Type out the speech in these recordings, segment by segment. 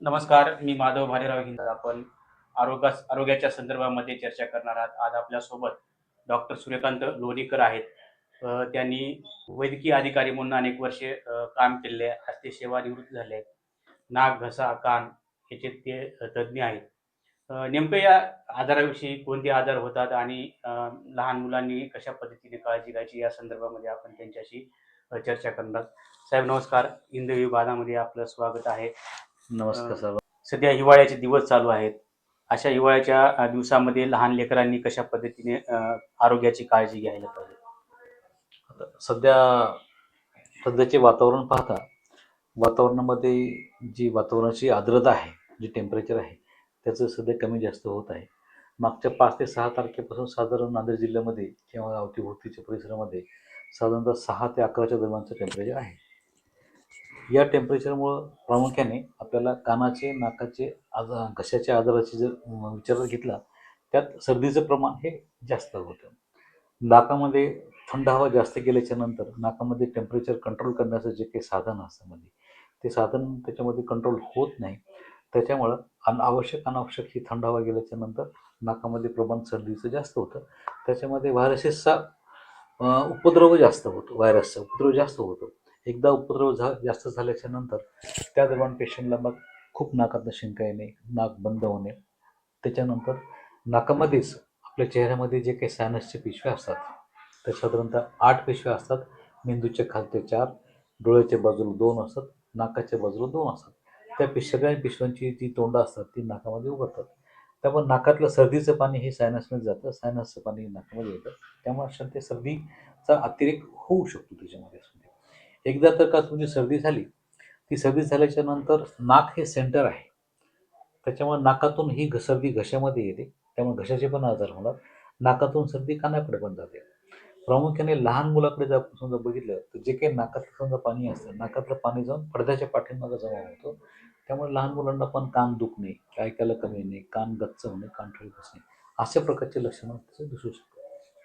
नमस्कार, मी माधव भालेराव हिंद. आपण आरोग्याच्या संदर्भामध्ये चर्चा करणार आहात. आज आपल्यासोबत डॉक्टर सूर्यकांत लोणीकर आहेत. त्यांनी वैद्यकीय अधिकारी म्हणून अनेक वर्षे काम केलेले आहे. आज ते सेवानिवृत्त झाले आहेत. नाक, घसा, कान याचे ते तज्ज्ञ आहेत. नेमकं या आजाराविषयी कोणते आजार होतात आणि लहान मुलांनी कशा पद्धतीने काळजी घ्यायची या संदर्भामध्ये आपण त्यांच्याशी चर्चा करणार. साहेब नमस्कार. हिंदवी विभागामध्ये आपलं स्वागत आहे. नमस्कार सर. सध्या हिवाळ्याचे दिवस चालू आहेत. अशा हिवाळ्याच्या दिवसामध्ये लहान लेकरांनी कशा पद्धतीने आरोग्याची काळजी घ्यायला पाहिजे? सध्याचे वातावरण पाहता वातावरणामध्ये जी वातावरणाची आर्द्रता आहे, जे टेम्परेचर आहे त्याचं सध्या कमी जास्त होत आहे. मागच्या 5 ते 6 तारखेपासून साधारण नांदेड जिल्ह्यामध्ये किंवा अवतीभोवतीच्या परिसरामध्ये साधारणतः 6 ते 11च्या दरम्यानचं टेम्परेचर आहे. या टेम्परेचरमुळं प्रामुख्याने आपल्याला कानाचे, नाकाचे घशाच्या आजाराची जर विचार घेतला, त्यात सर्दीचं प्रमाण हे जास्त होतं. नाकामध्ये थंड हवा जास्त गेल्याच्या नंतर नाकामध्ये टेम्परेचर कंट्रोल करण्याचं जे काही साधन असतं मध्ये, ते साधन त्याच्यामध्ये कंट्रोल होत नाही. त्याच्यामुळं अनावश्यक ही थंड हवा गेल्याच्या नंतर नाकामध्ये प्रमाण सर्दीचं जास्त होतं. त्याच्यामध्ये व्हायरसेसचा उपद्रव जास्त होतो. व्हायरसचा उपद्रव जास्त होतो. एकदा उपद्रव जास्त झाल्याच्या नंतर त्या दरम्यान पेशंटला मग खूप नाकातनं शिंका येणे, नाक बंद होणे. त्याच्यानंतर नाकामध्येच आपल्या चेहऱ्यामध्ये जे काही सायनसचे पिशव्या असतात, त्या साधारणतः 8 पिशव्या असतात. मेंदूच्या खालचे 4, डोळ्याच्या बाजूला 2 असतात, नाकाच्या बाजूला 2 असतात. त्या सगळ्या पिशव्यांची जी तोंडं असतात ती नाकामध्ये उघडतात. त्यामुळे नाकातलं सर्दीचं पाणी हे सायनसमध्ये जातं, सायनसचं पाणी नाकामध्ये येतं. त्यामुळे अशा ते सर्दीचा अतिरेक होऊ शकतो त्याच्यामध्ये. एकदा तर का तुमची सर्दी झाली, ती सर्दी झाल्याच्या नंतर नाक हे सेंटर आहे. त्याच्यामुळे नाकातून ही सर्दी घशामध्ये येते. त्यामुळे घशाचे पण आजार होणार. नाकातून सर्दी कानाकडे पण जाते. प्रामुख्याने लहान मुलाकडे जर आपण समजा बघितलं तर जे काही नाकातलं समजा पाणी असतं, नाकातलं पाणी जाऊन पडद्याच्या पाठीमागे जमा होतं. त्यामुळे लहान मुलांना पण कान दुखणे, ऐकायला कमी येणे, कान गच्च होणे, कानठळी बसणे, अशा प्रकारचे लक्षणं दिसू शकतात.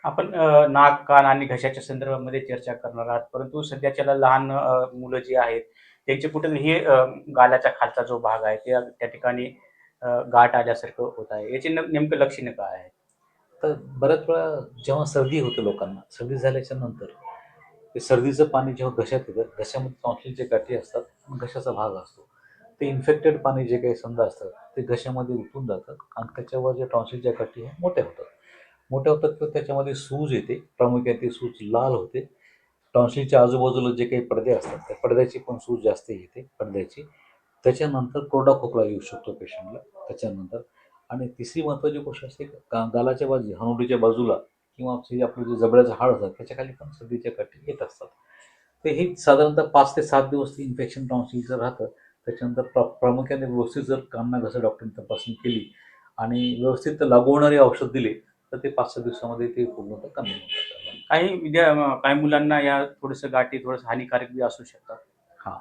आपण नाक, कान आणि घशाच्या संदर्भामध्ये चर्चा करणार आहात. परंतु सध्याच्याला लहान मुलं जी आहेत त्यांचे कुठे हे गालाच्या खालचा जो भाग आहे त्या ठिकाणी गाठ आल्यासारखं होत आहे. याची नेमकं लक्षणं काय आहेत? तर बऱ्याच वेळा जेव्हा सर्दी होते लोकांना, सर्दी झाल्याच्या नंतर ते सर्दीचं पाणी जेव्हा घशात येतं, घशामध्ये टॉन्सिलच्या गाठी असतात आणि घशाचा भाग असतो. ते इन्फेक्टेड पाणी जे काही समजा असतं ते घशामध्ये उतरून जातात आणि त्याच्यावर जे टॉन्सिलच्या गाठी आहे मोठ्या होतात. मोठ्या होतात तर त्याच्यामध्ये सूज येते. प्रामुख्याने ती सूज लाल होते. टॉन्सिलच्या आजूबाजूला जे काही पडदे असतात त्या पडद्याची पण सूज जास्त येते पडद्याची. त्याच्यानंतर कोरडा खोकला येऊ शकतो पेशंटला. त्याच्यानंतर आणि तिसरी महत्त्वाची गोष्ट असते गालाच्या बाजू हनुवटीच्या बाजूला किंवा आपलं जे जबड्याचं हाड असतं त्याच्या खाली पण सर्दीच्या गाठी येत असतात. ते हे साधारणतः 5 ते 7 दिवस ते इन्फेक्शन टॉन्सिलचं राहतं. त्याच्यानंतर प्रामुख्याने व्यवस्थित जर कान घसा डॉक्टरांनी तपासणी केली आणि व्यवस्थित लागू होणारे औषध दिले तर ते 5-6 दिवसामध्ये ते पूर्णतः कमी होऊन जातं. काही मुलांना या थोडंसं गाठी थोडंसं हानिकारक बी असू शकतात. हां,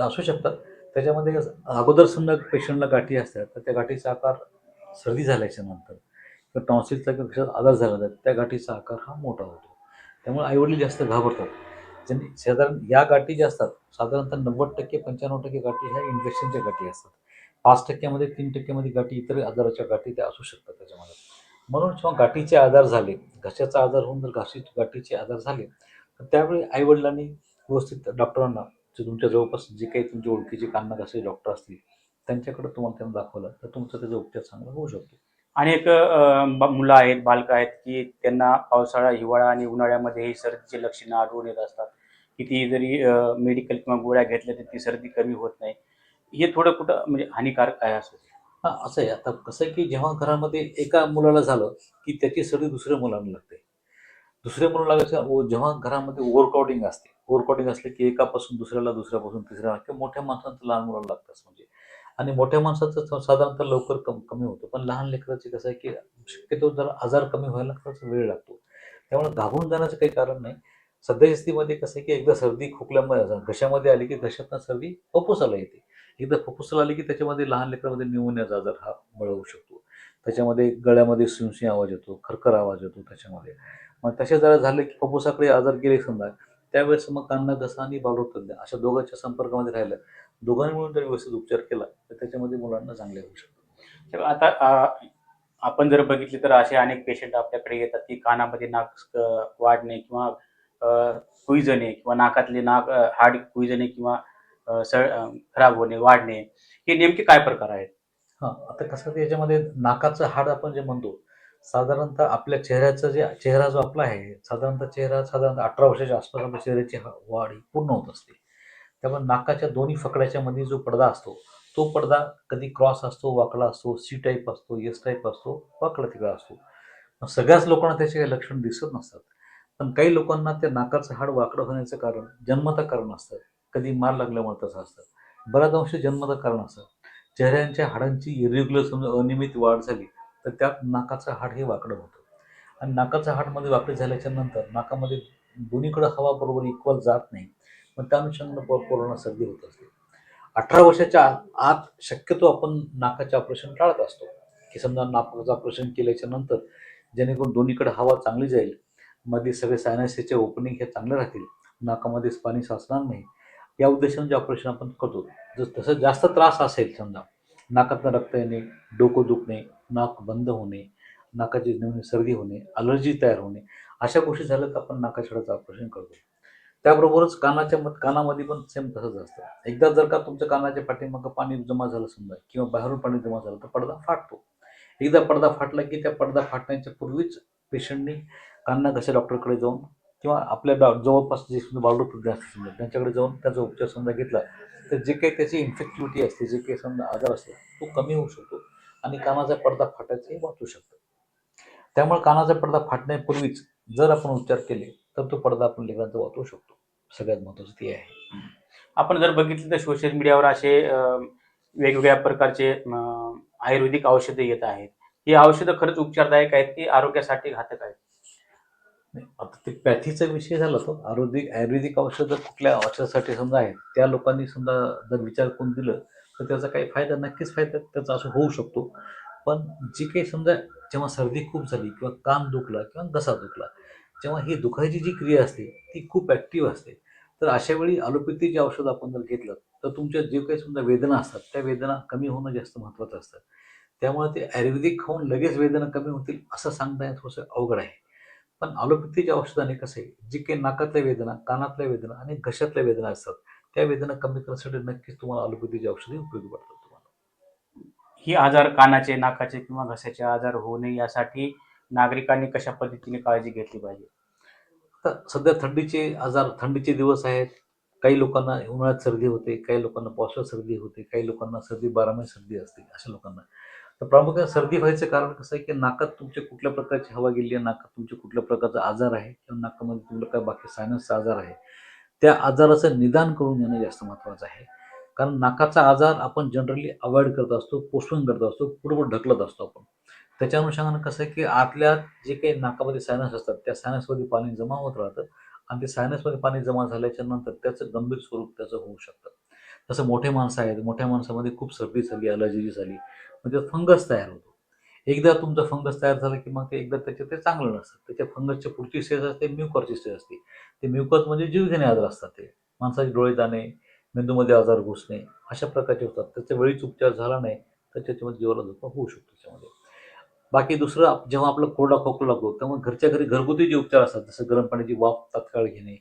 असू शकतात. त्याच्यामध्ये अगोदर समजा पेशंटला गाठी असतात तर त्या गाठीचा आकार सर्दी झाल्याच्या नंतर किंवा टॉन्सिलचा किंवा आजार झाला तर त्या गाठीचा आकार हा मोठा होतो. त्यामुळे आईवडील जास्त घाबरतात. ज्यांनी साधारण या गाठी ज्या असतात साधारणतः 90% 95% गाठी ह्या इन्फेक्शनच्या गाठी असतात. 5% मध्ये 3% मध्ये गाठी इतर आजाराच्या गाठी त्या असू शकतात त्याच्यामध्ये. म्हणून जेव्हा गाठीचे आजार झाले, घशाचा आजार होऊन जर गाठीचे आजार झाले तर त्यावेळी आईवडिलांनी व्यवस्थित डॉक्टरांना तुमच्या जवळपास जे काही तुमच्या ओळखीचे कान नाक असे डॉक्टर असतील त्यांच्याकडे तुम्हाला त्यांना दाखवलं तर तुमचा त्याचा उपचार चांगला होऊ शकतो. अनेक मुलं आहेत, बालकं आहेत, की त्यांना पावसाळा, हिवाळा आणि उन्हाळ्यामध्ये ही सर्दीची लक्षणं आढळून येत असतात. कितीही जरी मेडिकल किंवा गोळ्या घेतल्या तरी ती सर्दी कमी होत नाही. हे थोडं कुठं म्हणजे हानिकारक आहे असं. हां, असं आहे. आता कसं आहे की जेव्हा घरामध्ये एका मुलाला झालं की त्याची सर्दी दुसऱ्या मुलांना लागते. दुसऱ्या मुलाला लागायचं जेव्हा घरामध्ये ओव्हरक्राउडिंग असते. ओव्हरक्राउडिंग असले की एकापासून दुसऱ्याला, दुसऱ्यापासून तिसऱ्याला किंवा मोठ्या माणसांचं लहान मुलाला लागतंच म्हणजे. आणि मोठ्या माणसाचं साधारणतः लवकर कमी होतं. पण लहान लेकराचं कसं आहे की शक्यतो जरा आजार कमी व्हायला थोडासा वेळ लागतो. त्यामुळे घाबरून जाण्याचं काही कारण नाही. सध्याच्या स्थितीमध्ये कसं आहे की एकदा सर्दी खोकल्यामुळे घशामध्ये आली की घशातनं सर्दी फुफ्फुसाला येते. एकदा फुफ्फुसाला आली की त्याच्यामध्ये लहान लेकरामध्ये न्यूमोनियाचा आजार हा बळवू शकतो. त्याच्यामध्ये गळ्यामध्ये सुई आवाज येतो, खरखर आवाज येतो त्याच्यामध्ये. मग तसे जरा झाले की फुफ्फुसाकडे आजार गेले समजा त्यावेळेस मग कान, घसा आणि बालरोगतज्ञ अशा दोघांच्या संपर्कामध्ये राहिलं दोघांनी मिळून जर व्यवस्थित उपचार केला तर त्याच्यामध्ये मुलांना चांगले होऊ शकतो. तर आता आपण जर बघितले तर असे अनेक पेशंट आपल्याकडे येतात की कानामध्ये नाक वाढणे किंवा कुईजणे किंवा नाकातले हाड कुईजणे किंवा खराब होणे, वाढणे, हे नेमके काय प्रकार आहेत? हां, आता कसं ते याच्यामध्ये नाकाचं हाड आपण जे म्हणतो, साधारणतः आपल्या चेहऱ्याचं चेहरा जो आपला आहे, साधारणतः 18 वर्षाच्या आसपास आपल्या चेहऱ्याची वाढ ही पूर्ण होत असते. त्यामुळे नाकाच्या दोन्ही फकड्याच्या मध्ये जो पडदा असतो, तो पडदा कधी क्रॉस असतो, वाकडा असतो, सी टाईप असतो, एस टाईप असतो, वाकडा-तिकडा असतो. मग सगळ्याच लोकांना त्याचे काही लक्षण दिसत नसतात. पण काही लोकांना ते नाकाचं हाड वाकडं होण्याचं कारण जन्मतः कारण असतं. कधी मार लागल्यामुळे तसं असतं. बऱ्याच अंशी जन्मतः कारण असतं. चेहऱ्यांच्या हाडांची इरेग्युलर समजा अनियमित वाढ झाली तर त्यात नाकाचं हाड हे वाकडं होतं. आणि नाकाचं हाड मध्ये वाकडी झाल्याच्या नंतर नाकामध्ये दोन्हीकडे हवा बरोबर इक्वल जात नाही. मग त्या अनुषंगानं पोरांना सर्दी होत असते. 18 वर्षाच्या आत शक्यतो आपण नाकाचे ऑपरेशन टाळत असतो, की समजा नाकाचं ऑपरेशन केल्याच्या नंतर जेणेकरून दोन्हीकडे हवा चांगली जाईल, मध्ये सगळे सायनसचे ओपनिंग हे चांगले राहतील, नाकामध्ये पाणी साचणार नाही, या उद्देशाने जे ऑपरेशन आपण करतो. जर तसं जास्त त्रास असेल, समजा नाकातनं रक्त येणे, डोकं दुखणे, नाक बंद होणे, नाकाची नवीन सर्दी होणे, अलर्जी तयार होणे, अशा गोष्टी झाल्या तर आपण नाकाच्या हाडाचं ऑपरेशन करतो. त्याबरोबरच कानामध्ये पण सेम तसंच असतं. एकदा जर का तुमच्या कानाच्या पाठीमागं पाणी जमा झालं समजा किंवा बाहेरून पाणी जमा झालं तर पडदा फाटतो. एकदा पडदा फाटला की त्या पडदा फाटण्याच्या पूर्वीच पेशंटनी कान घशा डॉक्टरकडे जाऊन किंवा आपल्या जवळपास जे समजा बालरोगतज्ञ असतील समजा त्यांच्याकडे जाऊन त्याचा उपचार समजा घेतला तर जे काही त्याची इन्फेक्टिव्हिटी असते, जे काही समजा आजार असतो तो कमी होऊ शकतो आणि कानाचा पडदा फाटायचंही वाचू शकतं. त्यामुळे कानाचा पडदा फाटण्यापूर्वीच जर आपण उपचार केले तर तो पडदा आपण लेकरांचा वाचवू शकतो. सगळ्यात महत्त्वाचं ते आहे. आपण जर बघितलं तर सोशल मीडियावर असे वेगवेगळ्या प्रकारचे आयुर्वेदिक औषधे येत आहेत. ही औषधं खरंच उपचारदायक आहेत की आरोग्यासाठी घातक आहेत? नाही, आता ते पॅथीचा विषय झाला तो. आयुर्वेदिक औषधं कुठल्या औषधासाठी समजा आहेत, त्या लोकांनी समजा जर विचार करून दिलं, तर त्याचा काही फायदा नक्कीच फायदा त्याचा असं होऊ शकतो. पण जी काही समजा जेव्हा सर्दी खूप झाली किंवा कान दुखला किंवा घसा दुखला, जेव्हा ही दुखायची जी क्रिया असते, ती खूप ॲक्टिव्ह असते. तर अशा वेळी ॲलोपॅथी औषध आपण जर घेतलं, तर तुमच्या जे काही समजा वेदना असतात, त्या वेदना कमी होणं जास्त महत्त्वाचं असतं. त्यामुळे ते आयुर्वेदिक खाऊन लगेच वेदना कमी होतील असं सांगता येणं थोडंसं अवघड आहे. पण ॲलोपॅथीच्या औषधाने कसं आहे, जी काही नाकातल्या वेदना, कानातल्या वेदना आणि घशातल्या वेदना असतात, त्या वेदना कमी करण्यासाठी नक्कीच तुम्हाला ॲलोपॅथीची औषधे उपयोगी पडतात तुम्हाला. ही आजार कानाचे, नाकाचे किंवा घशाचे आजार होऊ नये यासाठी नागरिकांनी कशा पद्धतीने काळजी घेतली पाहिजे? आता सध्या थंडीचे दिवस आहेत. काही लोकांना उन्हाळ्यात सर्दी होते, काही लोकांना पावसाळ्यात सर्दी होते, काही लोकांना सर्दी 12 महिने सर्दी असते अशा लोकांना. तर प्रामुख्याने सर्दी व्हायचं कारण कसं आहे, की नाकात तुमच्या कुठल्या प्रकारची हवा गेली आहे, नाकात तुमच्या कुठल्या प्रकारचा आजार आहे किंवा नाकामध्ये तुमला काय बाकी सायनसचा आजार आहे, त्या आजाराचं निदान करून घेणं जास्त महत्त्वाचं आहे. कारण नाकाचा आजार आपण जनरली अव्हॉइड करत असतो, पोस्टपोन करत असतो, पुढे ढकलत असतो आपण. त्याच्या अनुषंगानं कसं आहे, की आतल्या जे काही नाकामध्ये सायनस असतात, त्या सायनसमध्ये पाणी जमा होत राहतं आणि ते सायनसमध्ये पाणी जमा झाल्याच्या नंतर त्याचं गंभीर स्वरूप त्याचं होऊ शकतं. तसं मोठे माणसं आहेत, मोठ्या माणसामध्ये खूप सर्दी झाली, अलर्जी झाली, मग त्यात फंगस तयार होतो. एकदा तुमचं फंगस तयार झालं, की मग ते एकदा त्याच्यात ते चांगलं नसतं. त्याच्या फंगसच्या पुढची स्टेज असते म्युकरची स्टेज असते. ते म्युकस म्हणजे जीवघेणे आजार असतात ते. माणसाचे डोळे जाणे, मेंदूमध्ये आजार घुसणे, अशा प्रकारचे होतात. त्याचा वेळीच उपचार झाला नाही, तर त्याच्यामध्ये जीवाला धोका होऊ शकतो त्याच्यामध्ये. बाकी दुसरं जेव्हा आपला कोरडा खोकला लागतो, तेव्हा घरच्या घरी घरगुती जे उपचार असतात, जसं गरम पाण्याची वाफ तात्काळ घेणे,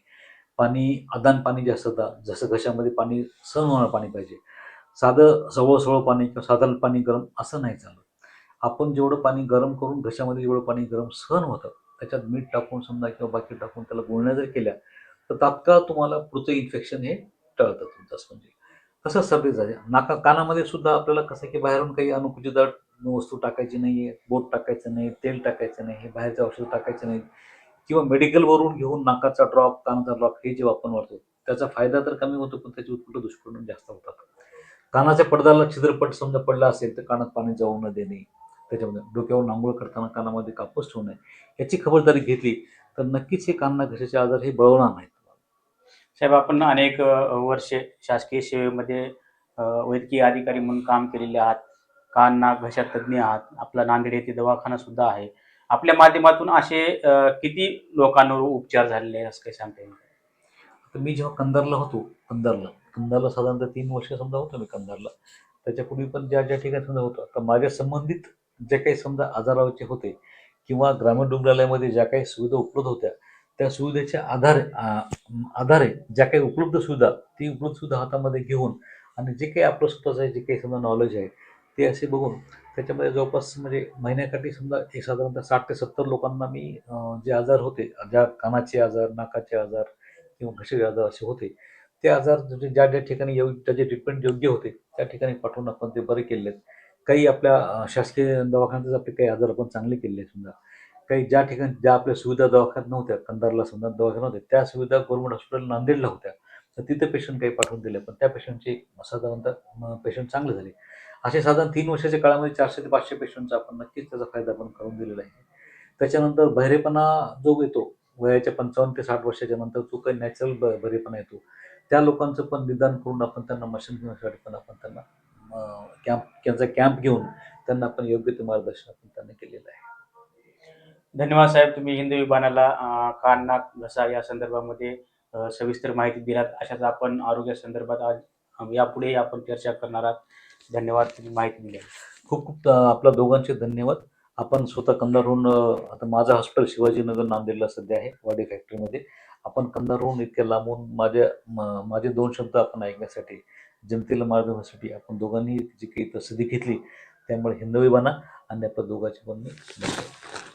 आदान पाणी जे असतं, जसं घशामध्ये पाणी सहन होणारं पाणी पाहिजे. साधं सवळ-सवळ पाणी किंवा साधारण पाणी गरम असं नाही चालत. आपण जेवढं पाणी गरम करून घशामध्ये जेवढं पाणी गरम सहन होतं, त्याच्यात मीठ टाकून समजा किंवा बाकी टाकून त्याला गुळण्या जर केल्या, तर तात्काळ तुम्हाला पुढचं इन्फेक्शन हे टळतं तुमचं असं म्हणजे. तसंच सर्दी झाली. कानामध्ये सुद्धा आपल्याला कसं की बाहेरून काही अनुकुचित वस्तू टाकायची नाहीये, बोट टाकायचं नाही, तेल टाकायचं नाही, हे बाहेरचे औषध टाकायचं नाही किंवा मेडिकलवरून घेऊन नाकाचा ड्रॉप, कानाचा ड्रॉप हे जे आपण वापरतो, त्याचा फायदा तर कमी होतो, पण त्याचे उत्कृष्ट दुष्परिणाम जास्त होतात. कानाच्या पडद्याला छिद्रपट समजा पडला असेल, तर कानात पाणी जाऊ न देणे, त्याच्यामध्ये डोक्यावरून अंघोळ करताना कानामध्ये कापूस ठेवू नये, याची खबरदारी घेतली, तर नक्कीच हे कान घशाचे आजार हे बळवणार नाहीत. साहेब, आपण अनेक वर्षे शासकीय सेवेमध्ये वैद्यकीय अधिकारी म्हणून काम केलेले आहात. कान, नाक, घसा तज्ज्ञ आहात. आपला नांदेड येथे दवाखाना सुद्धा आहे. आपल्या माध्यमातून असे किती लोकांवर उपचार झालेले आहे असं काही सांगता येईल? तर मी जेव्हा कंधारला, कंधारला साधारणतः 3 वर्ष समजा होतो मी कंधारला. त्याच्यापूर्वी पण ज्या ज्या ठिकाणी समजा होतो, तर माझ्या संबंधित जे काही समजा आजाराचे होते किंवा ग्रामीण रुग्णालयामध्ये ज्या काही सुविधा उपलब्ध होत्या, त्या सुविधेच्या आधारे ज्या काही उपलब्ध सुविधा, ती उपलब्ध सुविधा हातामध्ये घेऊन आणि जे काही आपलं स्वतःचं आहे, जे काही समजा नॉलेज आहे, ते असे बघून त्याच्यामध्ये जवळपास म्हणजे महिन्याकाठी समजा एक साधारणतः 60 ते 70 लोकांना मी जे आजार होते, ज्या कानाचे आजार, नाकाचे आजार किंवा घशाचे आजार असे होते, ते आजार ज्या ज्या ठिकाणी त्याचे ट्रीटमेंट योग्य होते, त्या ठिकाणी पाठवून आपण ते बरे केले आहेत. काही आपल्या शासकीय दवाखान्यातच आपले काही आजार आपण चांगले केले आहेत समजा. काही ज्या ठिकाणी ज्या आपल्या सुविधा दवाखान्यात नव्हत्या, कंधारला समजा दवाखाना नव्हते, त्या सुविधा गव्हर्नमेंट हॉस्पिटल नांदेडला होत्या. तर तिथे पेशंट काही पाठवून दिले, पण त्या पेशंटचे साधारणतः पेशंट चांगले झाले. असे साधारण 3 वर्षाच्या काळामध्ये 400 ते 500 पेशंटचा आपण नक्कीच त्याचा फायदा आपण करून दिलेला आहे. त्याच्यानंतर बहिरेपणा जो येतो, वयाच्या 55 ते 60 वर्षाच्या नंतर जो काही नॅचरल बहिरेपणा येतो, त्या लोकांचं पण निदान करून आपण त्यांना मशीन घेण्यासाठी पण आपण त्यांना त्यांचा कॅम्प घेऊन त्यांना आपण योग्य ते मार्गदर्शन आपण त्यांना केलेलं आहे. धन्यवाद साहेब, तुम्ही हिंदू विभागाला कान, नाक, घसा या संदर्भामध्ये सविस्तर माहिती दिलात. अशाच आपण आरोग्या संदर्भात आज यापुढे आपण चर्चा करणार आहात. धन्यवाद, तुम्ही माहिती दिली. खूप खूप आपल्या दोघांचे धन्यवाद. आपण स्वतः कंधारहून आता माझं हॉस्पिटल शिवाजीनगर नांदेडला सध्या आहे, वाडी फॅक्टरीमध्ये. आपण कंधारहून इतक्या लांबून माझे 2 शब्द आपण ऐकण्यासाठी, जनतेला मार्गदर्शनासाठी आपण दोघांनी जी काही तसदी घेतली, त्यामुळे हिंदवी बना आणि आपल्या दोघांचे पण मी धन्यवाद.